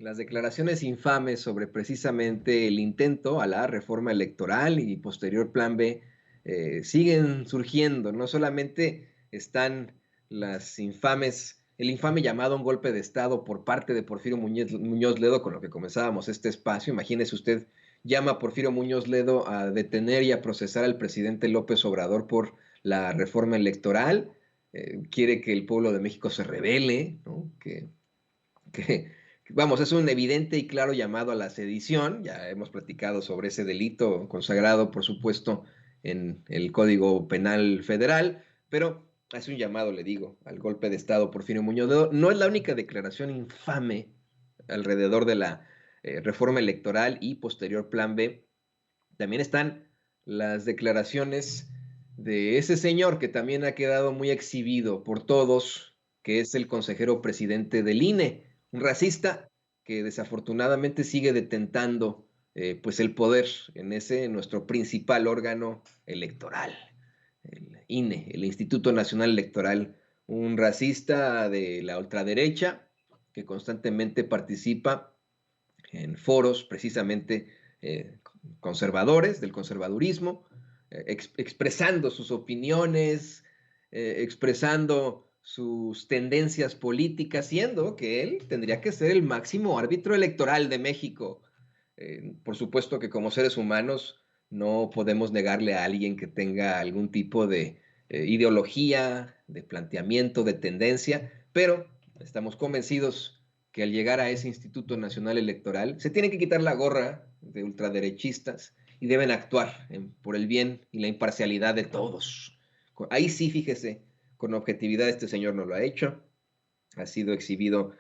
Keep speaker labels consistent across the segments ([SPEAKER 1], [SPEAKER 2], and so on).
[SPEAKER 1] Las declaraciones infames sobre precisamente el intento a la reforma electoral y posterior plan B siguen surgiendo. No solamente están el infame llamado a un golpe de Estado por parte de Porfirio Muñoz Ledo, con lo que comenzábamos este espacio. Imagínese usted, llama a Porfirio Muñoz Ledo a detener y a procesar al presidente López Obrador por la reforma electoral. Quiere que el pueblo de México se rebele, ¿no? Que, vamos, es un evidente y claro llamado a la sedición. Ya hemos platicado sobre ese delito consagrado, por supuesto, en el Código Penal Federal, pero es un llamado, le digo, al golpe de Estado Porfirio Muñoz Ledo. No es la única declaración infame alrededor de la reforma electoral y posterior plan B. También están las declaraciones de ese señor que también ha quedado muy exhibido por todos, que es el consejero presidente del INE, un racista que desafortunadamente sigue detentando pues el poder en nuestro principal órgano electoral, el INE, el Instituto Nacional Electoral, un racista de la ultraderecha que constantemente participa en foros precisamente conservadores, del conservadurismo, expresando sus opiniones, expresando sus tendencias políticas, siendo que él tendría que ser el máximo árbitro electoral de México. Por supuesto que como seres humanos no podemos negarle a alguien que tenga algún tipo de ideología, de planteamiento, de tendencia, pero estamos convencidos que al llegar a ese Instituto Nacional Electoral se tienen que quitar la gorra de ultraderechistas y deben actuar por el bien y la imparcialidad de todos. Ahí sí, fíjese, con objetividad este señor no lo ha hecho, ha sido exhibido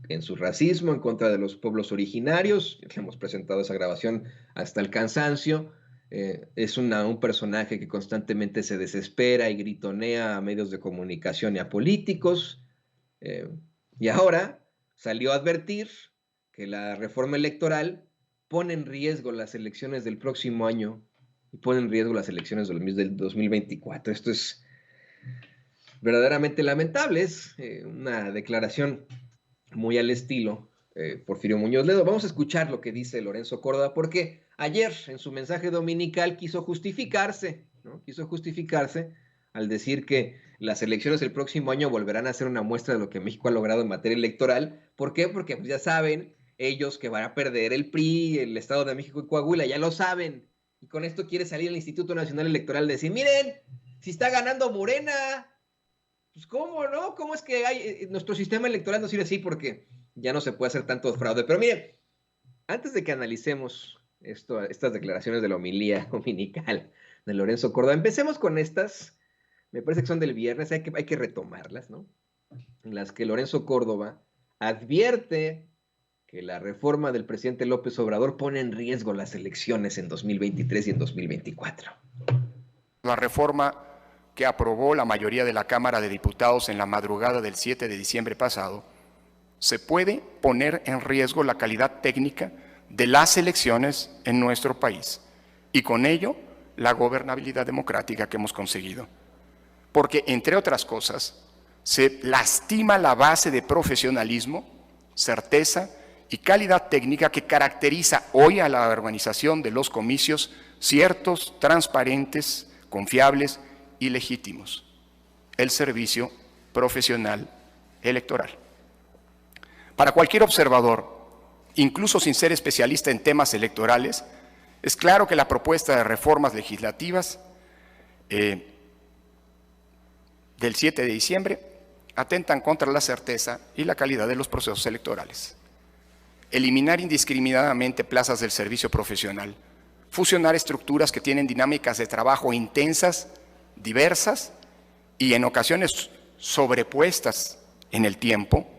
[SPEAKER 1] en su racismo en contra de los pueblos originarios. Hemos presentado esa grabación hasta el cansancio. Es un personaje que constantemente se desespera y gritonea a medios de comunicación y a políticos. Eh, y ahora salió a advertir que la reforma electoral pone en riesgo las elecciones del próximo año y pone en riesgo las elecciones del 2024. Esto es verdaderamente lamentable, es una declaración muy al estilo Porfirio Muñoz Ledo. Vamos a escuchar lo que dice Lorenzo Córdoba, porque ayer en su mensaje dominical quiso justificarse, ¿no? Quiso justificarse al decir que las elecciones del próximo año volverán a ser una muestra de lo que México ha logrado en materia electoral. ¿Por qué? Porque pues, ya saben ellos que van a perder el PRI, el Estado de México y Coahuila, ya lo saben. Y con esto quiere salir el Instituto Nacional Electoral y decir, miren, si está ganando Morena, pues cómo, ¿no? ¿Cómo es que nuestro sistema electoral no sirve así? Porque ya no se puede hacer tanto fraude. Pero miren, antes de que analicemos estas declaraciones de la homilía dominical de Lorenzo Córdoba, empecemos con estas, me parece que son del viernes, hay que retomarlas, ¿no? En las que Lorenzo Córdoba advierte que la reforma del presidente López Obrador pone en riesgo las elecciones en 2023 y en 2024.
[SPEAKER 2] La reforma que aprobó la mayoría de la Cámara de Diputados en la madrugada del 7 de diciembre pasado, se puede poner en riesgo la calidad técnica de las elecciones en nuestro país y con ello la gobernabilidad democrática que hemos conseguido. Porque, entre otras cosas, se lastima la base de profesionalismo, certeza y calidad técnica que caracteriza hoy a la organización de los comicios ciertos, transparentes, confiables y legítimos, el servicio profesional electoral. Para cualquier observador, incluso sin ser especialista en temas electorales, es claro que la propuesta de reformas legislativas del 7 de diciembre atentan contra la certeza y la calidad de los procesos electorales. Eliminar indiscriminadamente plazas del servicio profesional, fusionar estructuras que tienen dinámicas de trabajo intensas, diversas y en ocasiones sobrepuestas en el tiempo,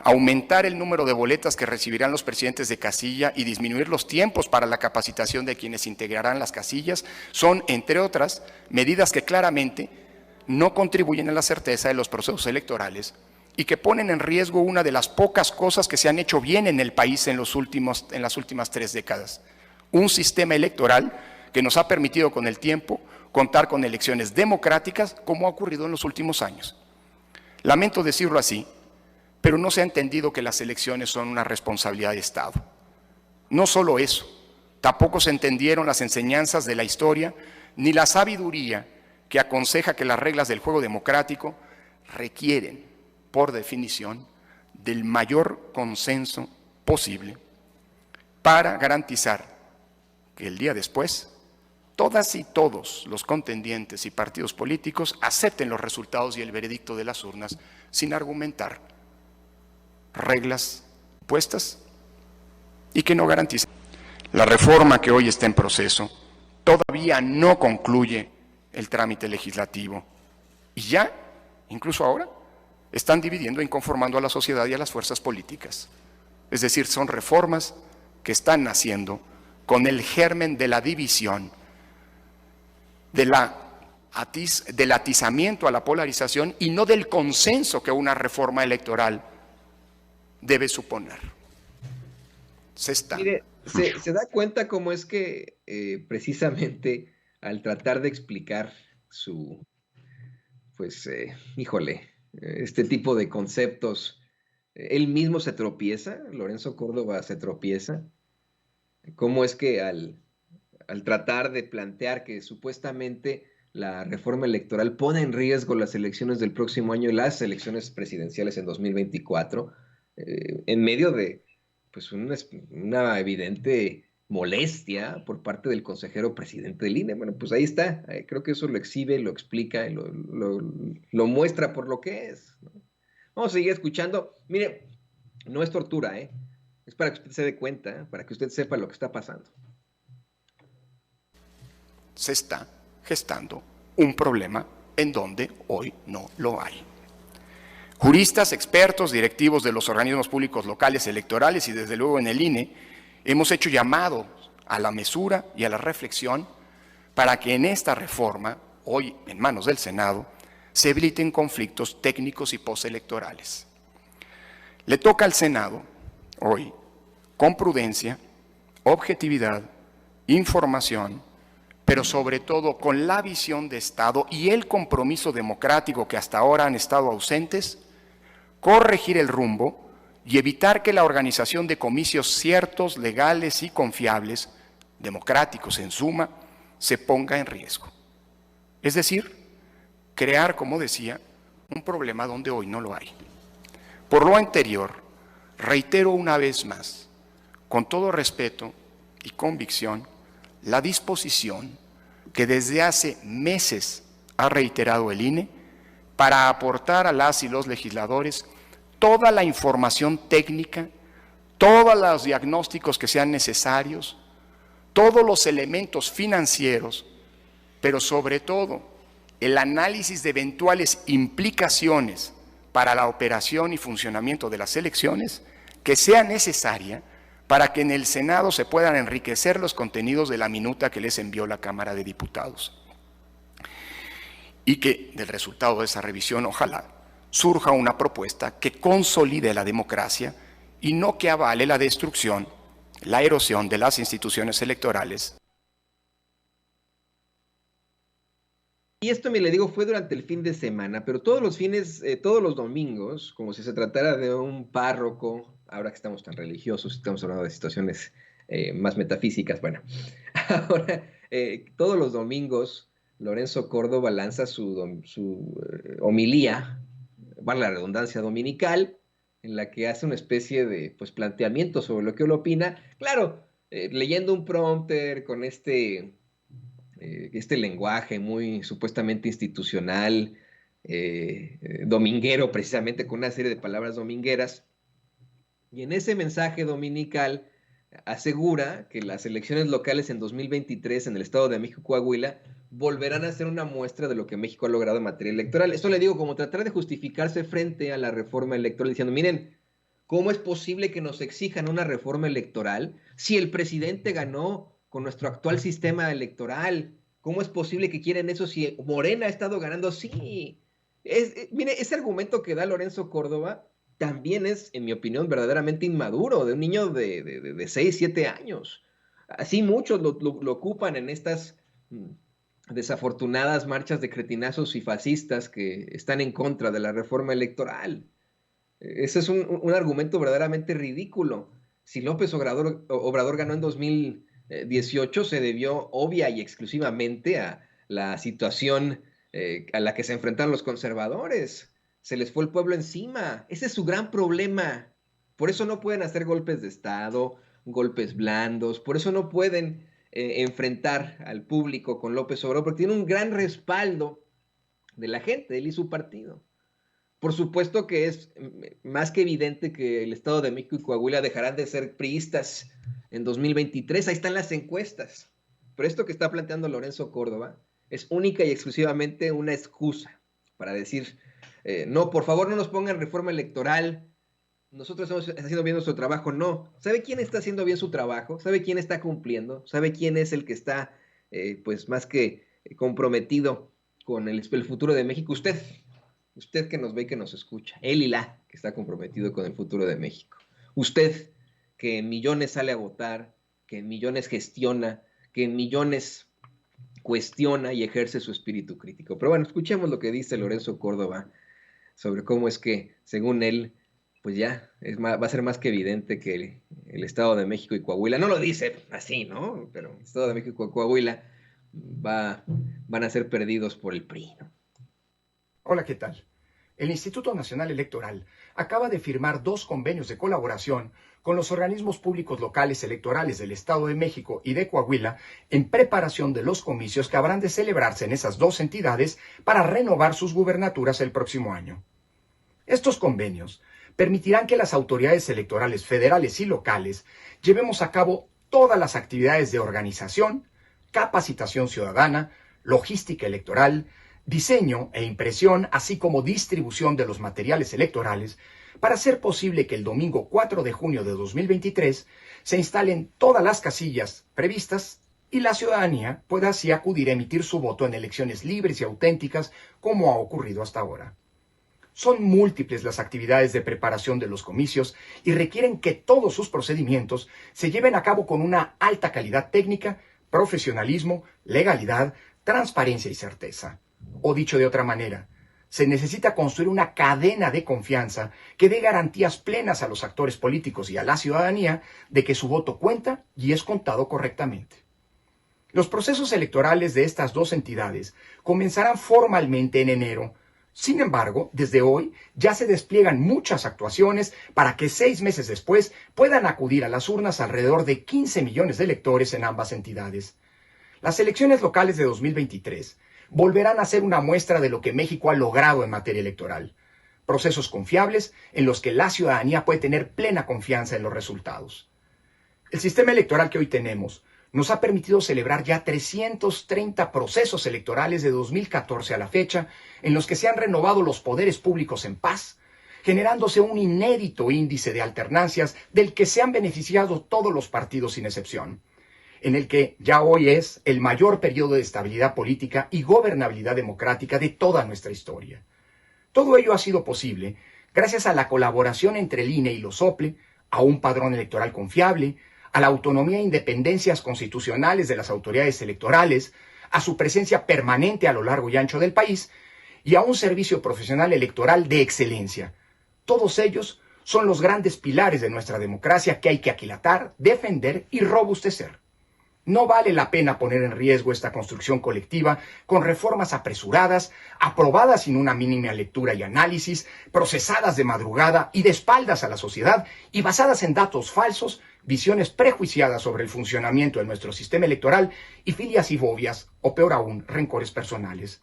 [SPEAKER 2] aumentar el número de boletas que recibirán los presidentes de casilla y disminuir los tiempos para la capacitación de quienes integrarán las casillas, son, entre otras, medidas que claramente no contribuyen a la certeza de los procesos electorales y que ponen en riesgo una de las pocas cosas que se han hecho bien en el país en las últimas 3 décadas. Un sistema electoral que nos ha permitido con el tiempo contar con elecciones democráticas como ha ocurrido en los últimos años. Lamento decirlo así, pero no se ha entendido que las elecciones son una responsabilidad de Estado. No solo eso, tampoco se entendieron las enseñanzas de la historia ni la sabiduría que aconseja que las reglas del juego democrático requieren, por definición, del mayor consenso posible para garantizar que el día después todas y todos los contendientes y partidos políticos acepten los resultados y el veredicto de las urnas sin argumentar reglas puestas y que no garantizan. La reforma que hoy está en proceso todavía no concluye el trámite legislativo y ya, incluso ahora, están dividiendo e inconformando a la sociedad y a las fuerzas políticas. Es decir, son reformas que están naciendo con el germen de la división, del atizamiento a la polarización y no del consenso que una reforma electoral debe suponer.
[SPEAKER 1] Mire, se da cuenta cómo es que precisamente al tratar de explicar su, pues, este tipo de conceptos, él mismo se tropieza, Lorenzo Córdoba se tropieza. Cómo es que al tratar de plantear que supuestamente la reforma electoral pone en riesgo las elecciones del próximo año, las elecciones presidenciales en 2024, en medio de pues una evidente molestia por parte del consejero presidente del INE. Bueno, pues ahí está, creo que eso lo exhibe, lo explica, y lo muestra por lo que es, ¿no? Vamos a seguir escuchando. Mire, no es tortura, es para que usted se dé cuenta, para que usted sepa lo que está pasando.
[SPEAKER 2] Se está gestando un problema en donde hoy no lo hay. Juristas, expertos, directivos de los organismos públicos locales electorales y desde luego en el INE, hemos hecho llamado a la mesura y a la reflexión para que en esta reforma, hoy en manos del Senado, se eviten conflictos técnicos y postelectorales. Le toca al Senado, hoy, con prudencia, objetividad, información, pero sobre todo con la visión de Estado y el compromiso democrático que hasta ahora han estado ausentes, corregir el rumbo y evitar que la organización de comicios ciertos, legales y confiables, democráticos en suma, se ponga en riesgo. Es decir, crear, como decía, un problema donde hoy no lo hay. Por lo anterior, reitero una vez más, con todo respeto y convicción, la disposición que desde hace meses ha reiterado el INE para aportar a las y los legisladores toda la información técnica, todos los diagnósticos que sean necesarios, todos los elementos financieros, pero sobre todo el análisis de eventuales implicaciones para la operación y funcionamiento de las elecciones que sea necesaria para que en el Senado se puedan enriquecer los contenidos de la minuta que les envió la Cámara de Diputados. Y que del resultado de esa revisión, ojalá, surja una propuesta que consolide la democracia y no que avale la destrucción, la erosión de las instituciones electorales.
[SPEAKER 1] Y esto, me le digo, fue durante el fin de semana, pero todos los domingos, como si se tratara de un párroco, ahora que estamos tan religiosos, estamos hablando de situaciones más metafísicas, bueno, ahora todos los domingos Lorenzo Córdoba lanza su homilía, vale la redundancia, dominical, en la que hace una especie de planteamiento sobre lo que él opina, claro, leyendo un prompter con este lenguaje muy supuestamente institucional, dominguero, precisamente con una serie de palabras domingueras, y en ese mensaje dominical asegura que las elecciones locales en 2023 en el Estado de México, Coahuila, volverán a ser una muestra de lo que México ha logrado en materia electoral. Esto le digo como tratar de justificarse frente a la reforma electoral, diciendo, miren, ¿cómo es posible que nos exijan una reforma electoral si el presidente ganó con nuestro actual sistema electoral? ¿Cómo es posible que quieren eso si Morena ha estado ganando? Sí. Mire, ese argumento que da Lorenzo Córdoba también es, en mi opinión, verdaderamente inmaduro, de un niño de 6, 7 años. Así muchos lo ocupan en estas desafortunadas marchas de cretinazos y fascistas que están en contra de la reforma electoral. Ese es un argumento verdaderamente ridículo. Si López Obrador ganó en 2018, se debió obvia y exclusivamente a la situación a la que se enfrentaron los conservadores. Se les fue el pueblo encima. Ese es su gran problema. Por eso no pueden hacer golpes de Estado, golpes blandos. Por eso no pueden enfrentar al público con López Obrador, porque tiene un gran respaldo de la gente, él y su partido. Por supuesto que es más que evidente que el Estado de México y Coahuila dejarán de ser priistas en 2023. Ahí están las encuestas. Pero esto que está planteando Lorenzo Córdoba es única y exclusivamente una excusa para decir, no, por favor no nos pongan reforma electoral, nosotros estamos haciendo bien nuestro trabajo. No. ¿Sabe quién está haciendo bien su trabajo? ¿Sabe quién está cumpliendo? ¿Sabe quién es el que está, pues, más que comprometido con el futuro de México? Usted. Usted que nos ve y que nos escucha. Él y la que está comprometido con el futuro de México. Usted que en millones sale a votar, que en millones gestiona, que en millones cuestiona y ejerce su espíritu crítico. Pero bueno, escuchemos lo que dice Lorenzo Córdoba sobre cómo es que, según él, pues ya va a ser más que evidente que el Estado de México y Coahuila, no lo dice así, ¿no? Pero el Estado de México y Coahuila van a ser perdidos por el PRI, ¿no?
[SPEAKER 3] Hola, ¿qué tal? El Instituto Nacional Electoral acaba de firmar 2 convenios de colaboración con los organismos públicos locales electorales del Estado de México y de Coahuila en preparación de los comicios que habrán de celebrarse en esas 2 entidades para renovar sus gubernaturas el próximo año. Estos convenios permitirán que las autoridades electorales federales y locales llevemos a cabo todas las actividades de organización, capacitación ciudadana, logística electoral, diseño e impresión, así como distribución de los materiales electorales, para hacer posible que el domingo 4 de junio de 2023 se instalen todas las casillas previstas y la ciudadanía pueda así acudir a emitir su voto en elecciones libres y auténticas como ha ocurrido hasta ahora. Son múltiples las actividades de preparación de los comicios y requieren que todos sus procedimientos se lleven a cabo con una alta calidad técnica, profesionalismo, legalidad, transparencia y certeza. O dicho de otra manera, se necesita construir una cadena de confianza que dé garantías plenas a los actores políticos y a la ciudadanía de que su voto cuenta y es contado correctamente. Los procesos electorales de estas 2 entidades comenzarán formalmente en enero. Sin embargo, desde hoy ya se despliegan muchas actuaciones para que 6 meses después puedan acudir a las urnas alrededor de 15 millones de electores en ambas entidades. Las elecciones locales de 2023 volverán a ser una muestra de lo que México ha logrado en materia electoral. Procesos confiables en los que la ciudadanía puede tener plena confianza en los resultados. El sistema electoral que hoy tenemos nos ha permitido celebrar ya 330 procesos electorales de 2014 a la fecha, en los que se han renovado los poderes públicos en paz, generándose un inédito índice de alternancias del que se han beneficiado todos los partidos sin excepción, en el que ya hoy es el mayor periodo de estabilidad política y gobernabilidad democrática de toda nuestra historia. Todo ello ha sido posible gracias a la colaboración entre el INE y los OPLE, a un padrón electoral confiable, a la autonomía e independencias constitucionales de las autoridades electorales, a su presencia permanente a lo largo y ancho del país y a un servicio profesional electoral de excelencia. Todos ellos son los grandes pilares de nuestra democracia que hay que aquilatar, defender y robustecer. No vale la pena poner en riesgo esta construcción colectiva con reformas apresuradas, aprobadas sin una mínima lectura y análisis, procesadas de madrugada y de espaldas a la sociedad y basadas en datos falsos, visiones prejuiciadas sobre el funcionamiento de nuestro sistema electoral y filias y fobias, o peor aún, rencores personales.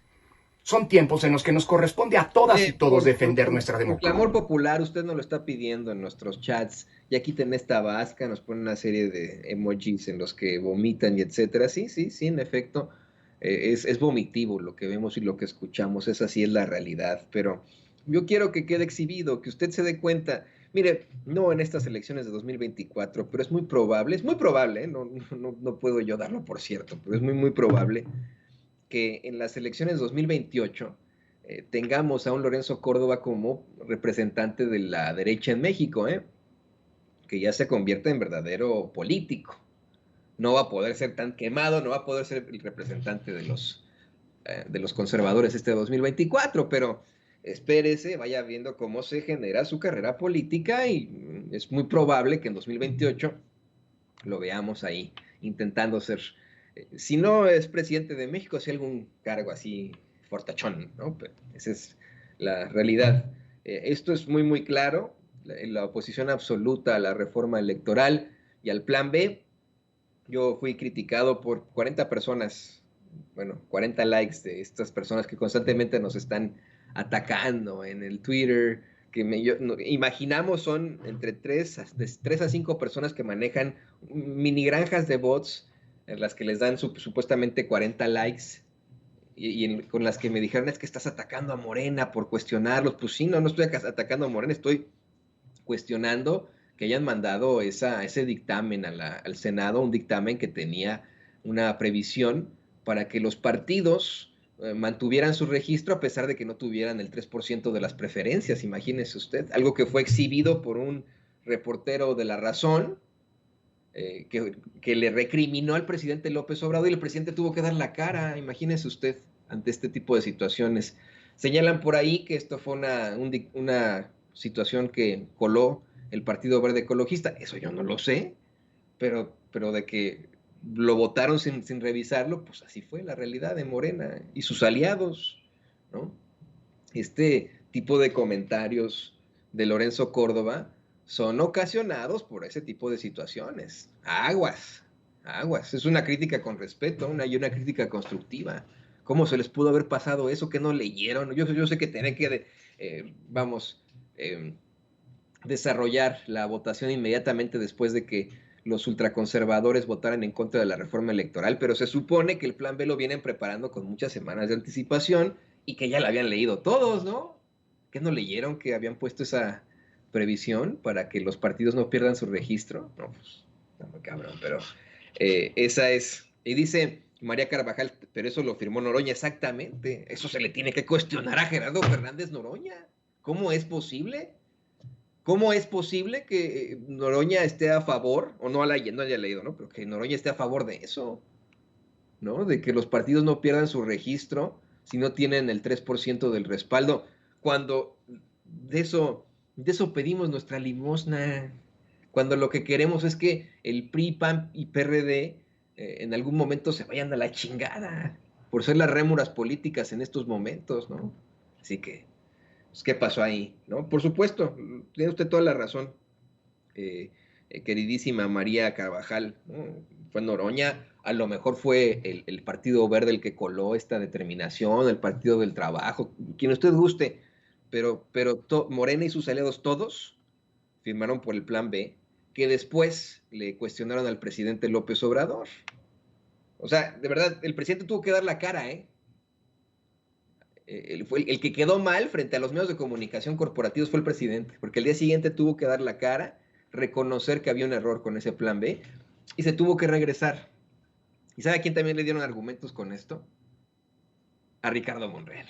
[SPEAKER 3] Son tiempos en los que nos corresponde a todas y todos defender nuestra democracia.
[SPEAKER 1] Por clamor popular, usted nos lo está pidiendo en nuestros chats. Ya quiten esta vasca, nos ponen una serie de emojis en los que vomitan y etcétera. Sí, en efecto, es vomitivo lo que vemos y lo que escuchamos. Esa sí es la realidad. Pero yo quiero que quede exhibido, que usted se dé cuenta. Mire, no en estas elecciones de 2024, pero es muy probable, ¿eh? No puedo yo darlo por cierto, pero es muy probable que en las elecciones 2028 tengamos a un Lorenzo Córdoba como representante de la derecha en México, que ya se convierte en verdadero político. No va a poder ser tan quemado, no va a poder ser el representante de los conservadores este 2024, pero espérese, vaya viendo cómo se genera su carrera política y es muy probable que en 2028 lo veamos ahí intentando ser, si no es presidente de México, si algún cargo así fortachón, ¿no? Pero esa es la realidad. Esto es muy, muy claro, la oposición absoluta a la reforma electoral y al plan B. Yo fui criticado por 40 personas, bueno, 40 likes de estas personas que constantemente nos están atacando en el Twitter, que imaginamos son entre 3 a 5 personas que manejan mini granjas de bots en las que les dan supuestamente 40 likes con las que me dijeron es que estás atacando a Morena por cuestionarlos. Pues sí, no estoy atacando a Morena, estoy cuestionando que hayan mandado ese dictamen al Senado, un dictamen que tenía una previsión para que los partidos mantuvieran su registro a pesar de que no tuvieran el 3% de las preferencias, imagínese usted, algo que fue exhibido por un reportero de La Razón, que le recriminó al presidente López Obrador y el presidente tuvo que dar la cara, imagínese usted, ante este tipo de situaciones. Señalan por ahí que esto fue una situación que coló el Partido Verde Ecologista, eso yo no lo sé, pero de que lo votaron sin revisarlo, pues así fue la realidad de Morena y sus aliados, ¿no? Este tipo de comentarios de Lorenzo Córdoba son ocasionados por ese tipo de situaciones. Aguas, aguas. Es una crítica con respeto, y una crítica constructiva. ¿Cómo se les pudo haber pasado eso? ¿Que no leyeron? Yo sé que tienen que, desarrollar la votación inmediatamente después de que los ultraconservadores votaran en contra de la reforma electoral, pero se supone que el plan B lo vienen preparando con muchas semanas de anticipación y que ya la habían leído todos, ¿no? ¿Que no leyeron que habían puesto esa previsión para que los partidos no pierdan su registro? No, pues, está muy cabrón, pero esa es. Y dice María Carvajal, pero eso lo firmó Noroña, exactamente. Eso se le tiene que cuestionar a Gerardo Fernández Noroña. ¿Cómo es posible? ¿Cómo es posible que Noroña esté a favor, o no haya leído, ¿no? Pero que Noroña esté a favor de eso, ¿no? De que los partidos no pierdan su registro si no tienen el 3% del respaldo, cuando de eso pedimos nuestra limosna, cuando lo que queremos es que el PRI, PAN y PRD en algún momento se vayan a la chingada por ser las rémoras políticas en estos momentos, ¿no? Así que pues, ¿qué pasó ahí? ¿No? Por supuesto, tiene usted toda la razón, queridísima María Carvajal, ¿no? Fue Noroña, a lo mejor fue el Partido Verde el que coló esta determinación, el Partido del Trabajo, quien usted guste, pero Morena y sus aliados todos firmaron por el Plan B, que después le cuestionaron al presidente López Obrador. O sea, de verdad, el presidente tuvo que dar la cara, ¿eh? Fue el que quedó mal frente a los medios de comunicación corporativos fue el presidente, porque el día siguiente tuvo que dar la cara, reconocer que había un error con ese plan B y se tuvo que regresar. ¿Y sabe a quién también le dieron argumentos con esto? A Ricardo Monreal.